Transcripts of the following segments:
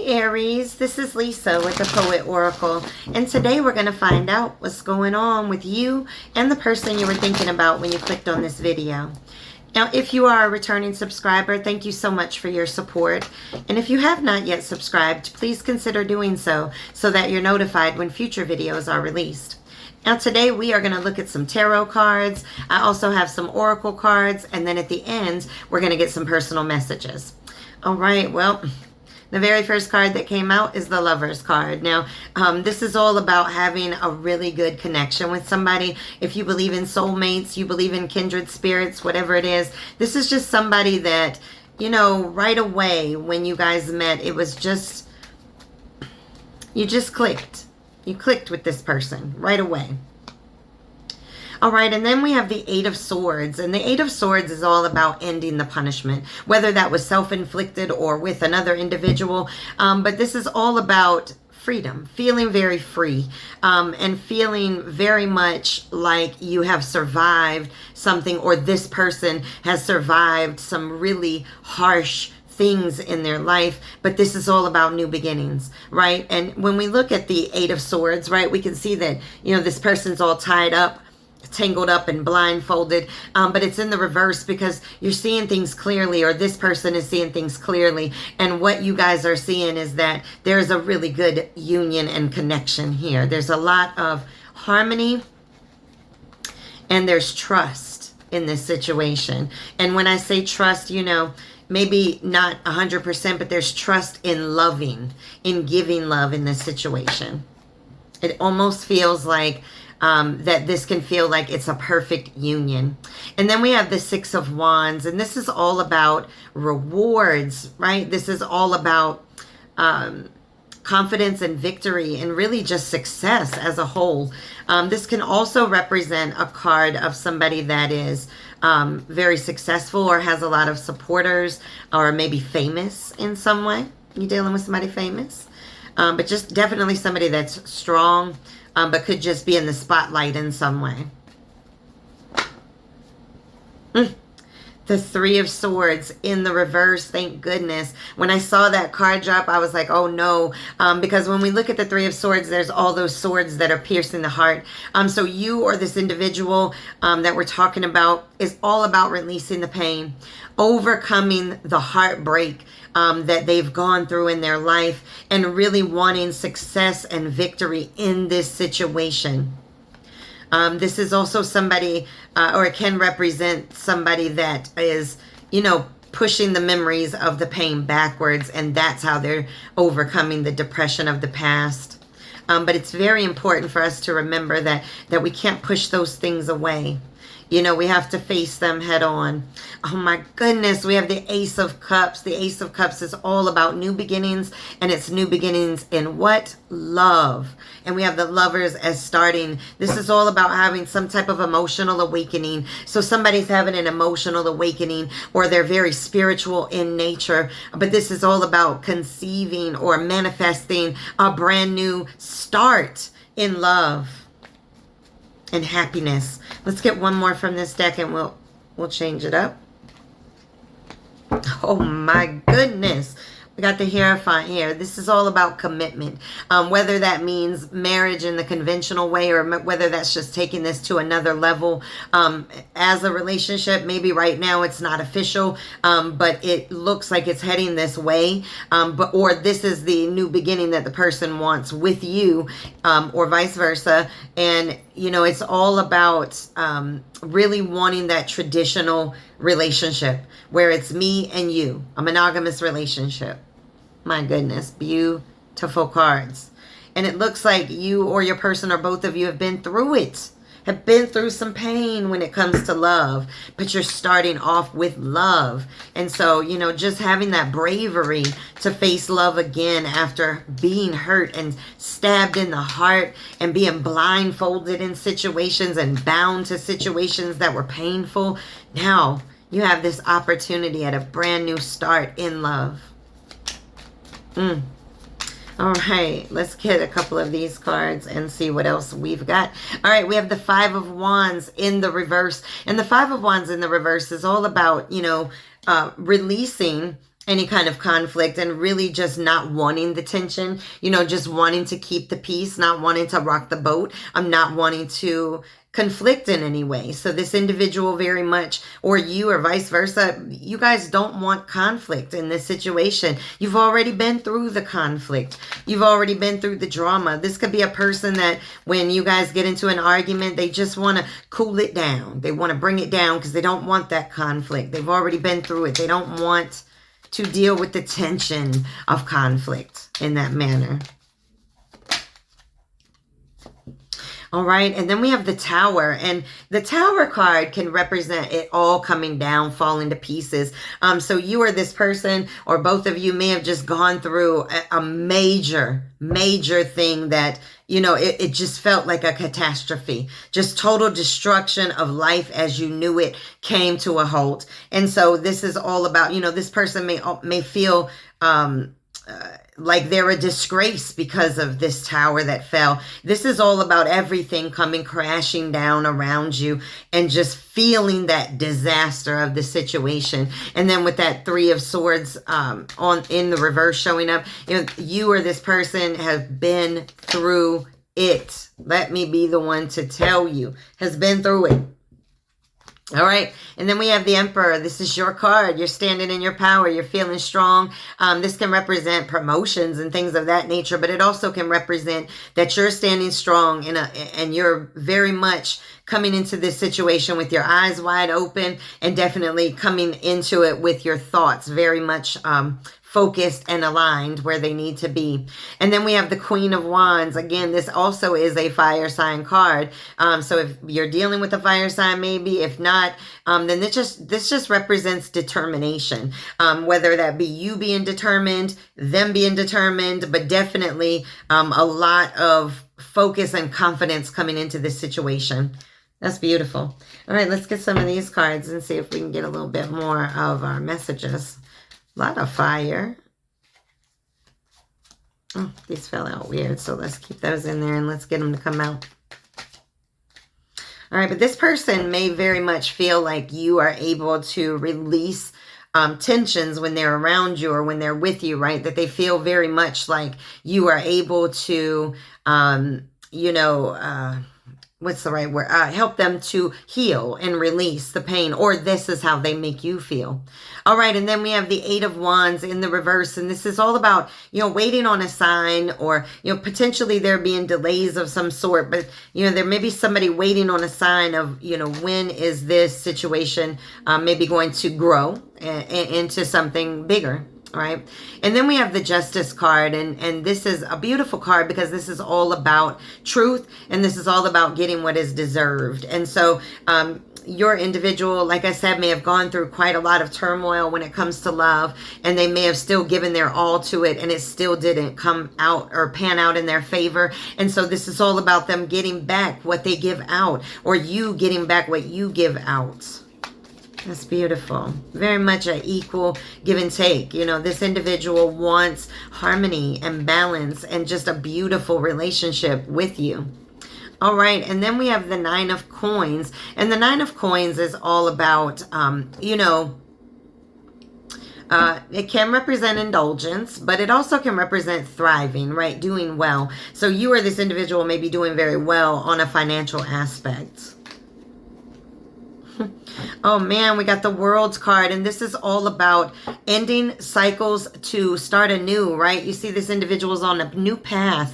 Aries, this is Lisa with the Poet Oracle, and today we're going to find out what's going on with you and the person you were thinking about when you clicked on this video. Now, if you are a returning subscriber, thank you so much for your support. And if you have not yet subscribed, please consider doing so that you're notified when future videos are released. Now, today we are going to look at some tarot cards. I also have some oracle cards, and then at the end, we're going to get some personal messages. All right, well, the very first card that came out is the Lover's card. Now, this is all about having a really good connection with somebody. If you believe in soulmates, you believe in kindred spirits, whatever it is, this is just somebody that, you know, right away when you guys met, it was just, you just clicked. You clicked with this person right away. All right, and then we have the Eight of Swords. And the Eight of Swords is all about ending the punishment, whether that was self-inflicted or with another individual. But this is all about freedom, feeling very free, and feeling very much like you have survived something, or this person has survived some really harsh things in their life, but this is all about new beginnings, right? And when we look at the Eight of Swords, right, we can see that, you know, this person's all tied up, tangled up and blindfolded, but it's in the reverse because you're seeing things clearly, or this person is seeing things clearly, and what you guys are seeing is that there's a really good union and connection here. There's a lot of harmony and there's trust in this situation. And when I say trust, you know, maybe not 100%, but there's trust in loving, in giving love in this situation. It almost feels like that this can feel like it's a perfect union. And then we have the Six of Wands, and this is all about rewards, right? This is all about confidence and victory and really just success as a whole. This can also represent a card of somebody that is very successful or has a lot of supporters, or maybe famous in some way. You dealing with somebody famous? But just definitely somebody that's strong, but could just be in the spotlight in some way. The Three of Swords in the reverse, thank goodness. When I saw that card drop, I was like, oh no. Because when we look at the Three of Swords, there's all those swords that are piercing the heart. So you or this individual that we're talking about is all about releasing the pain, overcoming the heartbreak that they've gone through in their life, and really wanting success and victory in this situation. This is also somebody, or it can represent somebody that is, you know, pushing the memories of the pain backwards, and that's how they're overcoming the depression of the past. But it's very important for us to remember that we can't push those things away. You know, we have to face them head on. Oh my goodness, we have the Ace of Cups. The Ace of Cups is all about new beginnings, and it's new beginnings in what? Love. And we have the Lovers as starting. This is all about having some type of emotional awakening. So somebody's having an emotional awakening, or they're very spiritual in nature. But this is all about conceiving or manifesting a brand new start in love and happiness. Let's get one more from this deck and we'll change it up. Oh my goodness. We got the Hierophant here. This is all about commitment. Whether that means marriage in the conventional way, or whether that's just taking this to another level as a relationship. Maybe right now it's not official, but it looks like it's heading this way. Or this is the new beginning that the person wants with you, or vice versa. And, you know, it's all about really wanting that traditional relationship where it's me and you, a monogamous relationship. My goodness, beautiful cards. And it looks like you or your person or both of you have been through it, have been through some pain when it comes to love, but you're starting off with love. And so, you know, just having that bravery to face love again after being hurt and stabbed in the heart and being blindfolded in situations and bound to situations that were painful. Now you have this opportunity at a brand new start in love. All right, let's get a couple of these cards and see what else we've got. All right, we have the Five of Wands in the reverse. And the Five of Wands in the reverse is all about, you know, releasing any kind of conflict and really just not wanting the tension, you know, just wanting to keep the peace, not wanting to rock the boat. I'm not wanting to conflict in any way. So this individual very much, or you or vice versa, you guys don't want conflict in this situation. You've already been through the conflict. You've already been through the drama. This could be a person that when you guys get into an argument, they just want to cool it down. They want to bring it down because they don't want that conflict. They've already been through it. They don't want to deal with the tension of conflict in that manner. All right, and then we have the Tower, and the Tower card can represent it all coming down, falling to pieces. So you or this person, or both of you, may have just gone through a major thing that, you know, it just felt like a catastrophe. Just total destruction of life as you knew it came to a halt. And so this is all about, you know, this person may feel like they're a disgrace because of this tower that fell. This is all about everything coming crashing down around you and just feeling that disaster of the situation. And then with that Three of Swords in the reverse showing up, you know, you or this person have been through it. Let me be the one to tell you, has been through it. All right. And then we have the Emperor. This is your card. You're standing in your power. You're feeling strong. This can represent promotions and things of that nature, but it also can represent that you're standing strong and you're very much coming into this situation with your eyes wide open and definitely coming into it with your thoughts very much focused and aligned where they need to be. And then we have the Queen of Wands. Again, this also is a fire sign card. So if you're dealing with a fire sign, maybe, if not, then this just represents determination. Whether that be you being determined, them being determined, but definitely a lot of focus and confidence coming into this situation. That's beautiful. All right, let's get some of these cards and see if we can get a little bit more of our messages. A lot of fire. Oh, these fell out weird, so let's keep those in there and let's get them to come out. All right, but this person may very much feel like you are able to release tensions when they're around you or when they're with you, right? That they feel very much like you are able to, what's the right word? Help them to heal and release the pain, or this is how they make you feel. All right, and then we have the Eight of Wands in the reverse, and this is all about, you know, waiting on a sign, or, you know, potentially there being delays of some sort, but, you know, there may be somebody waiting on a sign of, you know, when is this situation maybe going to grow into something bigger. All right. And then we have the Justice card, and this is a beautiful card because this is all about truth, and this is all about getting what is deserved. And so your individual, like I said, may have gone through quite a lot of turmoil when it comes to love, and they may have still given their all to it, and it still didn't come out or pan out in their favor. And so this is all about them getting back what they give out, or you getting back what you give out. That's beautiful. Very much an equal give and take. You know, this individual wants harmony and balance and just a beautiful relationship with you. All right, and then we have the Nine of Coins. And the Nine of Coins is all about, it can represent indulgence, but it also can represent thriving, right? Doing well. So you or this individual may be doing very well on a financial aspect. Oh man, we got the World's card, and this is all about ending cycles to start anew, right? You see this individual's on a new path.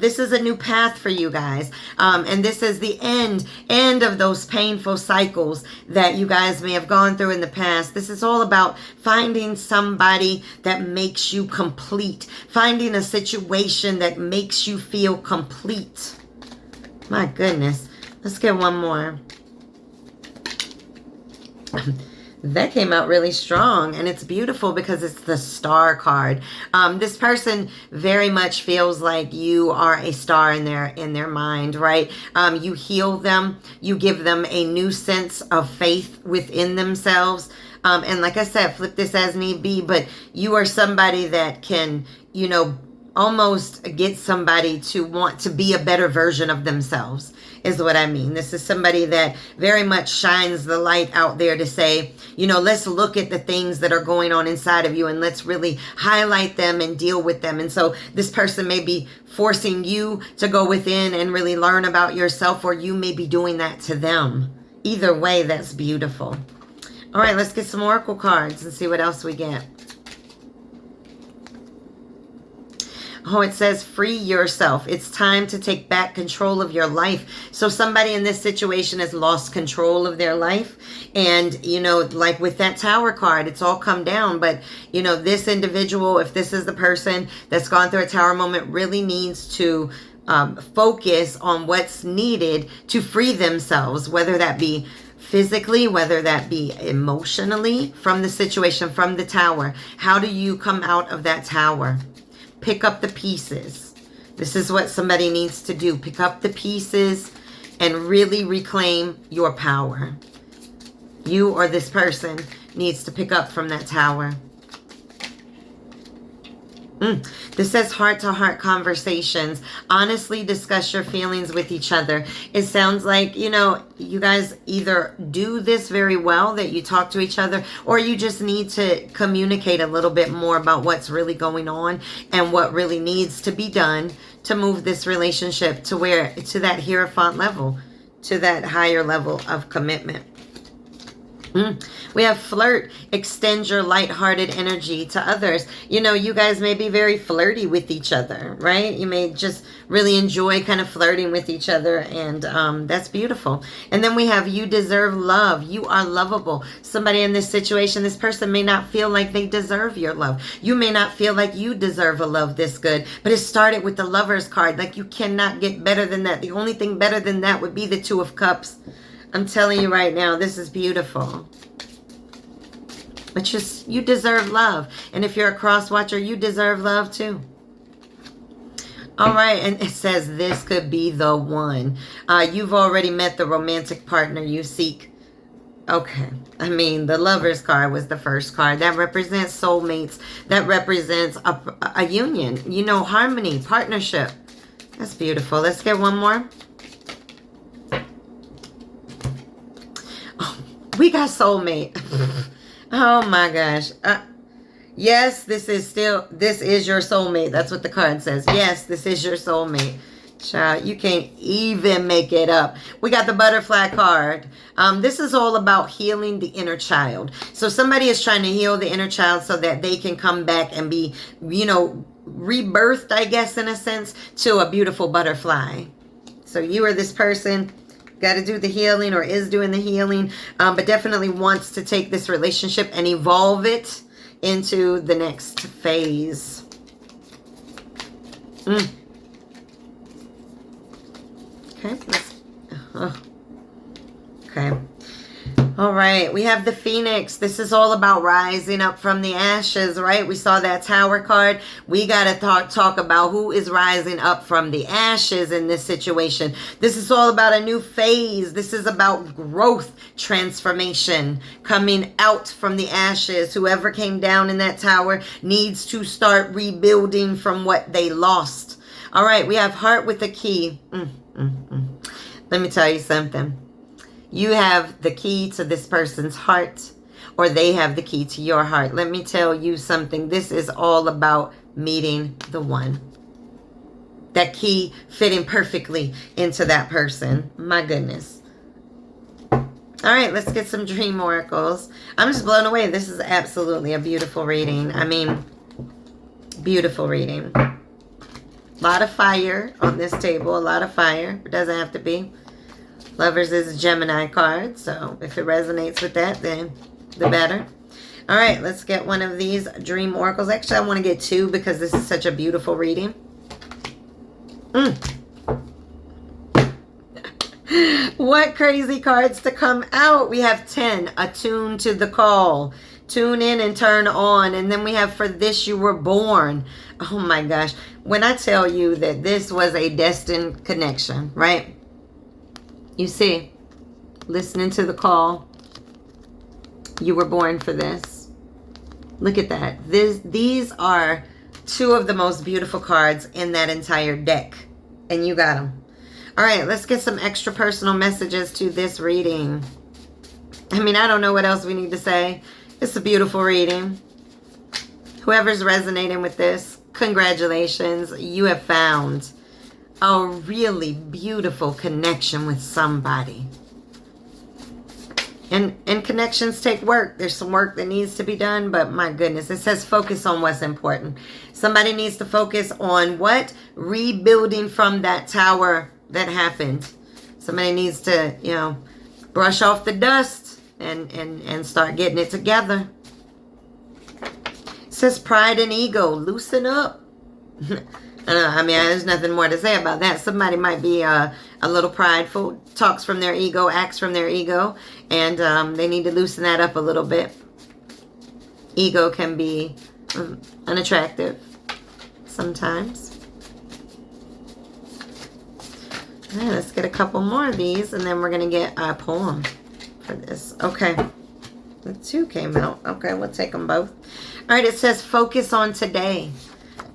This is a new path for you guys. And this is the end of those painful cycles that you guys may have gone through in the past. This is all about finding somebody that makes you complete, finding a situation that makes you feel complete. My goodness. Let's get one more. That came out really strong, and it's beautiful because it's the Star card. This person very much feels like you are a star in their mind, right? You heal them, you give them a new sense of faith within themselves. And like I said, flip this as need be, but you are somebody that can, you know, almost get somebody to want to be a better version of themselves, is what I mean. This is somebody that very much shines the light out there to say, you know, let's look at the things that are going on inside of you and let's really highlight them and deal with them. And so this person may be forcing you to go within and really learn about yourself, or you may be doing that to them. Either way, that's beautiful. All right, let's get some oracle cards and see what else we get. Oh, it says free yourself. It's time to take back control of your life. So somebody in this situation has lost control of their life. And, you know, like with that Tower card, it's all come down. But, you know, this individual, if this is the person that's gone through a Tower moment, really needs to focus on what's needed to free themselves, whether that be physically, whether that be emotionally, from the situation, from the Tower. How do you come out of that Tower? Pick up the pieces. This is what somebody needs to do. Pick up the pieces and really reclaim your power. You or this person needs to pick up from that Tower. This says heart-to-heart conversations. Honestly discuss your feelings with each other. It sounds like, you know, you guys either do this very well, that you talk to each other, or you just need to communicate a little bit more about what's really going on and what really needs to be done to move this relationship to where, to that Hierophant level, to that higher level of commitment. We have flirt. Extend your lighthearted energy to others. You know, you guys may be very flirty with each other, right? You may just really enjoy kind of flirting with each other, and that's beautiful. And then we have you deserve love. You are lovable. Somebody in this situation, this person may not feel like they deserve your love. You may not feel like you deserve a love this good, but it started with the Lover's card. Like, you cannot get better than that. The only thing better than that would be the Two of Cups. I'm telling you right now, this is beautiful. But just, you deserve love. And if you're a cross watcher, you deserve love too. All right, and it says this could be the one. You've already met the romantic partner you seek. Okay, I mean, the Lover's card was the first card. That represents soulmates. That represents a union, you know, harmony, partnership. That's beautiful. Let's get one more. We got soulmate. Oh my gosh. Yes, this is your soulmate. That's what the card says. Yes, this is your soulmate. Child, you can't even make it up. We got the Butterfly card. This is all about healing the inner child. So somebody is trying to heal the inner child so that they can come back and be, you know, rebirthed, I guess, in a sense, to a beautiful butterfly. So you or this person got to do the healing, or is doing the healing, but definitely wants to take this relationship and evolve it into the next phase. Okay. Okay. All right, we have the Phoenix. This is all about rising up from the ashes, right? We saw that Tower card. We got to talk about who is rising up from the ashes in this situation. This is all about a new phase. This is about growth, transformation, coming out from the ashes. Whoever came down in that tower needs to start rebuilding from what they lost. All right, we have Heart with a key. Let me tell you something. You have the key to this person's heart, or they have the key to your heart. Let me tell you something. This is all about meeting the one. That key fitting perfectly into that person. My goodness. All right, let's get some dream oracles. I'm just blown away. This is absolutely a beautiful reading. I mean, beautiful reading. A lot of fire on this table. A lot of fire. It doesn't have to be. Lovers is a Gemini card, so if it resonates with that, then the better. All right, let's get one of these dream oracles. Actually, I want to get two because this is such a beautiful reading. What crazy cards to come out. We have 10, attune to the call. Tune in and turn on. And then we have for this you were born. Oh my gosh. When I tell you that this was a destined connection, right? You see, listening to the call, you were born for this. Look at that. These are two of the most beautiful cards in that entire deck. And you got them. All right, let's get some extra personal messages to this reading. I mean, I don't know what else we need to say. It's a beautiful reading. Whoever's resonating with this, congratulations. You have found a really beautiful connection with somebody. And connections take work. There's some work that needs to be done, but my goodness, it says focus on what's important. Somebody needs to focus on what? Rebuilding from that tower that happened. Somebody needs to, you know, brush off the dust and start getting it together. It says pride and ego, loosen up. I mean, there's nothing more to say about that. Somebody might be a little prideful, talks from their ego, acts from their ego, and they need to loosen that up a little bit. Ego can be unattractive sometimes. All right, let's get a couple more of these, and then we're going to get a poem for this. Okay, the 2 came out. Okay, we'll take them both. All right, it says focus on today.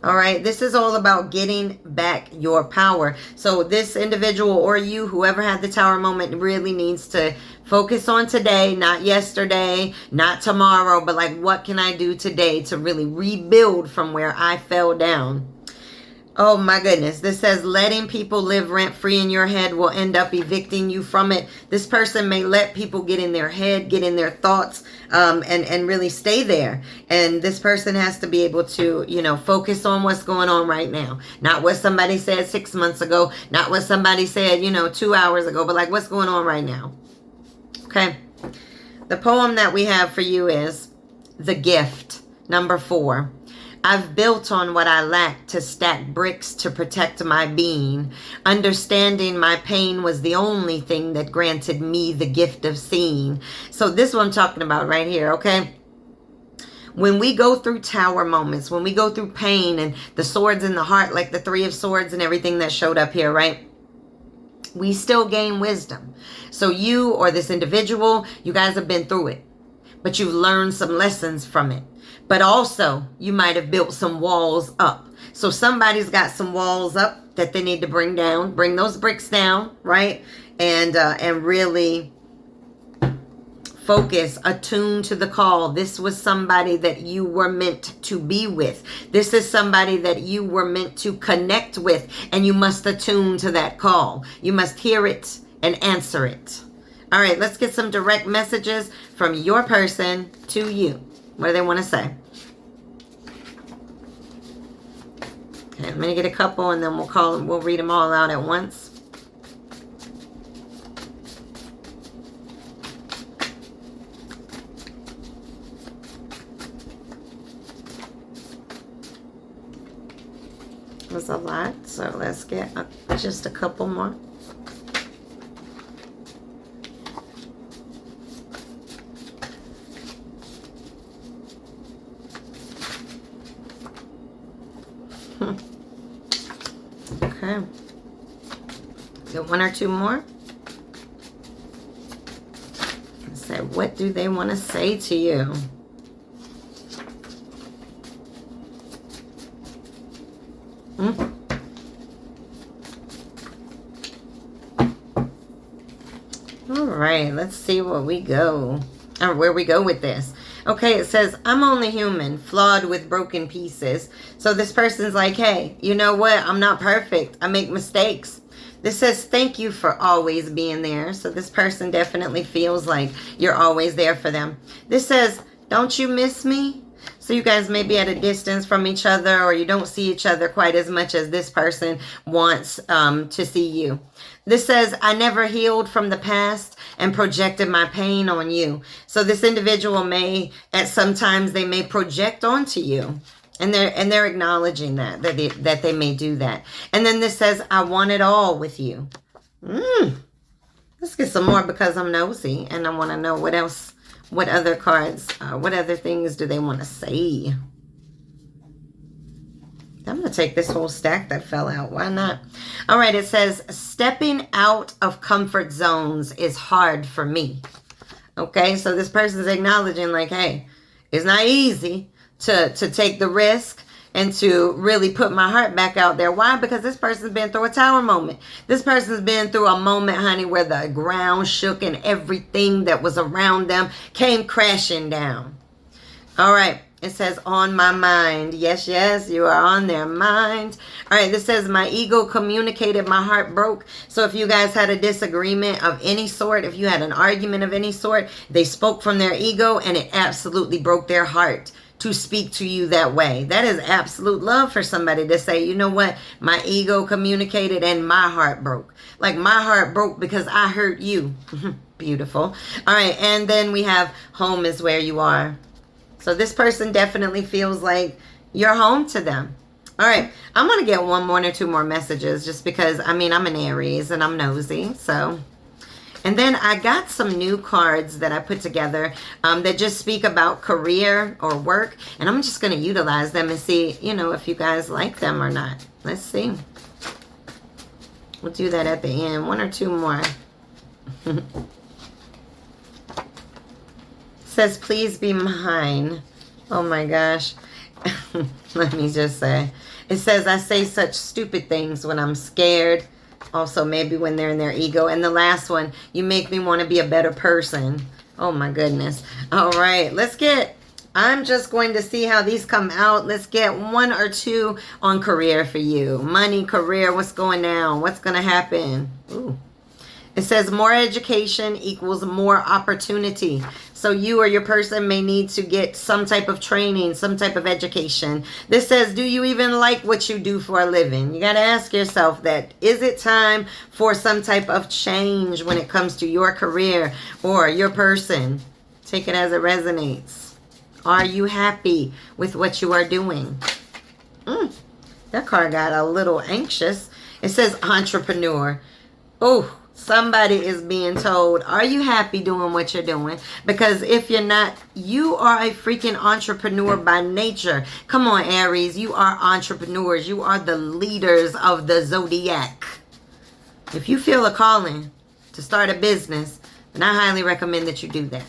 All right, this is all about getting back your power. So this individual or you, whoever had the tower moment, really needs to focus on today, not yesterday, not tomorrow, but like, what can I do today to really rebuild from where I fell down? Oh my goodness. This says letting people live rent-free in your head will end up evicting you from it. This person may let people get in their head, get in their thoughts, and really stay there. And this person has to be able to, you know, focus on what's going on right now. Not what somebody said 6 months ago, not what somebody said, you know, 2 hours ago, but like what's going on right now. Okay. The poem that we have for you is The Gift, number 4. I've built on what I lack to stack bricks to protect my being. Understanding my pain was the only thing that granted me the gift of seeing. So this is what I'm talking about right here, okay? When we go through tower moments, when we go through pain and the swords in the heart, like the 3 of swords and everything that showed up here, right? We still gain wisdom. So you or this individual, you guys have been through it, but you've learned some lessons from it. But also, you might have built some walls up. So somebody's got some walls up that they need to bring down. Bring those bricks down, right? And really focus, attune to the call. This was somebody that you were meant to be with. This is somebody that you were meant to connect with. And you must attune to that call. You must hear it and answer it. All right, let's get some direct messages from your person to you. What do they want to say? Okay, I'm going to get a couple and then we'll read them all out at once. It was a lot, so let's get just a couple more. Okay. Get 1 or 2 more. Say, what do they want to say to you? All right, let's see where we go with this. Okay, it says, I'm only human, flawed with broken pieces. So this person's like, hey, you know what? I'm not perfect. I make mistakes. This says, thank you for always being there. So this person definitely feels like you're always there for them. This says, don't you miss me? So you guys may be at a distance from each other, or you don't see each other quite as much as this person wants to see you. This says, I never healed from the past and projected my pain on you. So this individual may, at sometimes they may project onto you. And they're acknowledging that they may do that. And then this says, I want it all with you. Let's get some more because I'm nosy and I want to know what else, what other cards, what other things do they want to say? I'm going to take this whole stack that fell out. Why not? All right, it says, stepping out of comfort zones is hard for me. Okay, so this person's acknowledging like, hey, it's not easy to take the risk. and to really put my heart back out there. Why? Because this person's been through a tower moment. This person's been through a moment, honey, where the ground shook and everything that was around them came crashing down. All right. It says, on my mind. Yes, yes, you are on their mind. All right, this says, my ego communicated, my heart broke. So if you guys had a disagreement of any sort, if you had an argument of any sort, they spoke from their ego and it absolutely broke their heart to speak to you that way. That is absolute love for somebody to say, you know what, my ego communicated and my heart broke. Like my heart broke because I hurt you. Beautiful. All right, and then we have home is where you are. So this person definitely feels like you're home to them. All right, I'm going to get one or two more messages just because, I mean, I'm an Aries and I'm nosy. So, and then I got some new cards that I put together that just speak about career or work. And I'm just going to utilize them and see, you know, if you guys like them or not. Let's see. We'll do that at the end. One or two more. Says, please be mine. Oh my gosh. Let me just say. It says, I say such stupid things when I'm scared. Also, maybe when they're in their ego. And the last one, you make me want to be a better person. Oh my goodness. All right, let's get, I'm just going to see how these come out. Let's get one or two on career for you. Money, career, what's going down? What's going to happen? Ooh. It says more education equals more opportunity. So you or your person may need to get some type of training, some type of education. This says, do you even like what you do for a living? You got to ask yourself that. Is it time for some type of change when it comes to your career or your person? Take it as it resonates. Are you happy with what you are doing? That card got a little anxious. It says entrepreneur. Oh, somebody is being told, are you happy doing what you're doing? Because if you're not, you are a freaking entrepreneur by nature. Come on, Aries. You are entrepreneurs. You are the leaders of the zodiac. If you feel a calling to start a business, then I highly recommend that you do that.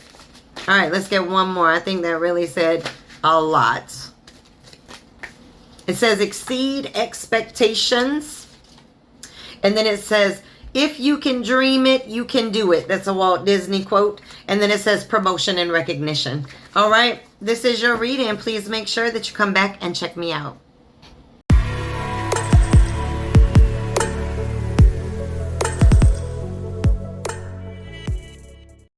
All right, let's get one more. I think that really said a lot. It says exceed expectations. And then it says, if you can dream it, you can do it. That's a Walt Disney quote. And then it says promotion and recognition. All right, this is your reading. Please make sure that you come back and check me out.